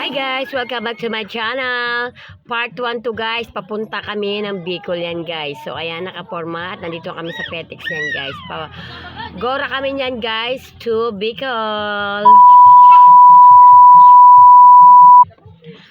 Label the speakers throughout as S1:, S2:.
S1: Hi guys! Welcome back to my channel. Part 1 to guys. Papunta kami ng Bicol yan guys. So ayan, nakaporma at nandito kami sa Petix yan guys. Gora kami yan guys to Bicol.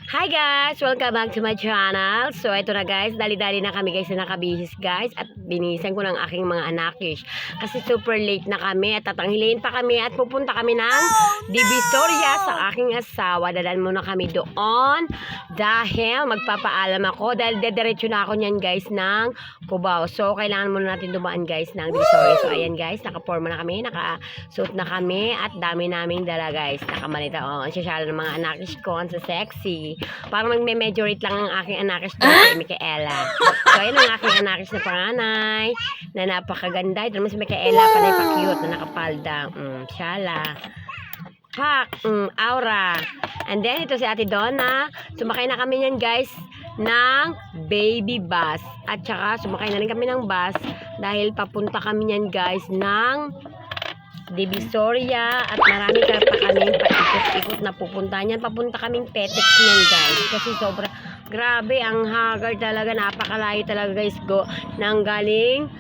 S1: Hi guys! Welcome back to my channel. So ito na guys, dali-dali na kami guys na nakabihis guys at binisan ko ng aking mga anakish. Kasi super late na kami at tatanghiliin pa kami at pupunta kami ng Divisoria sa aking asawa. Dalan muna kami doon dahil magpapaalam ako dahil dediretso na ako niyan guys ng Cubao. So kailangan muna natin dumaan guys ng Divisoria. So ayan guys, nakaporma na kami, nakasuot na kami at dami naming dala guys. Nakamalita ang siya ng mga anakish ko, ang sexy. Parang magme-majorate lang ang aking anakis doon kay Micaela. So, ayun ang aking anakis na panganay na napakaganda. Ito naman si Micaela, panay pa-cute na nakapalda. Shala. Pak. Aura. And then, ito si Ate Donna. Sumakay na kami yan, guys, ng baby bus. At saka, sumakay na rin kami ng bus dahil papunta kami yan, guys, ng Divisoria at marami pa kami paikot-ikot na pupunta niyan. Papunta kaming Petix niyan guys. Kasi sobra, grabe ang haggard talaga. Napakalayo talaga guys. Nang galing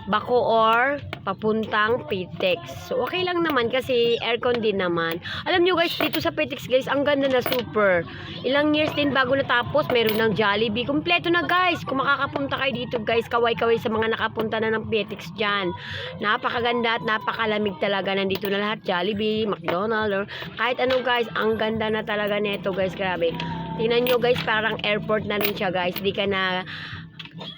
S1: Bacoor papuntang Petix. So okay lang naman kasi aircon din naman. Alam nyo guys, dito sa Petix guys, ang ganda na super. Ilang years din bago natapos, meron ng Jollibee. Kompleto na guys. Kung makakapunta kayo dito guys, kaway-kaway sa mga nakapunta na ng Petix dyan. Napakaganda at napakalamig talaga. Nandito na lahat, Jollibee, McDonald's, or kahit ano guys, ang ganda na talaga nito guys, grabe. Tingnan nyo guys, parang airport na rin siya guys. Di ka na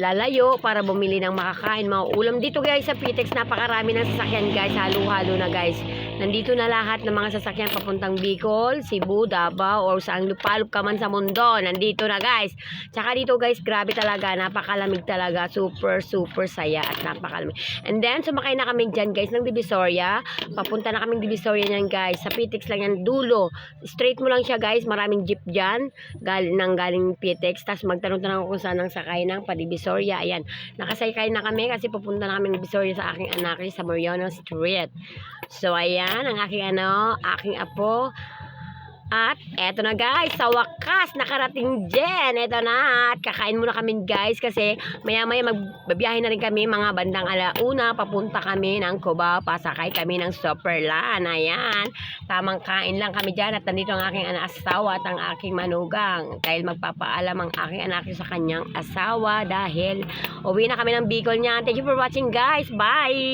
S1: lalayo para bumili ng makakain, mga ulam. Dito guys sa Petix, napakarami ng sasakyan guys, halo-halo na guys. Nandito na lahat ng mga sasakyan papuntang Bicol, Cebu, Davao, or saan lupalop ka man sa mundo. Nandito na guys. Tsaka dito guys, grabe talaga, napakalamig talaga, super saya at napakalamig. And then sumakay na kami dyan guys ng Divisoria. Papunta na kaming Divisoria nyan guys. Sa Petix lang yan, dulo. Straight mo lang siya guys, maraming jeep dyan galing Petix. Tapos magtanong-tanong ako kung saan ang sakay ng Divisoria. Ayan, nakasakay na kami kasi pupunta na kami ng Divisoria sa aking anak sa Mariano Street. So ayan, ang aking apo. At eto na guys, sa wakas nakarating din. Eto na, at kakain muna kami guys kasi maya-maya magbabiyahe na rin kami mga bandang alauna. Papunta kami ng Cubao, pasakay kami ng Superland. Ayan, tamang kain lang kami dyan. At nandito ang aking asawa at ang aking manugang dahil magpapaalam ang aking anak sa kanyang asawa dahil uwi na kami ng Bicol niya. Thank you for watching guys, bye!